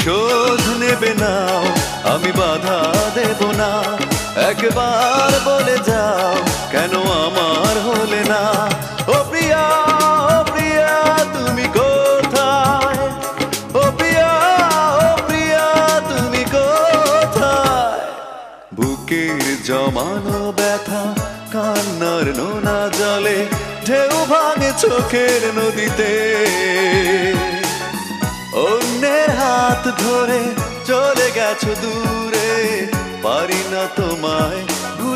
প্রতিশোধ নেবে নাও, আমি বাধা দেব না। একবার বলে যাও, কেন আমার হলে না? ও প্রিয়া, ও প্রিয়া, তুমি কোথায়? ও প্রিয়া, ও প্রিয়া, তুমি কোথায়? বুকের জমানো ব্যথা কান্নার নোনা জলে ঢেউ ভাঙে চোখের নদীতে। অন্যের হাত ধরে চলে গেছো দূরে, পারি না তোমায়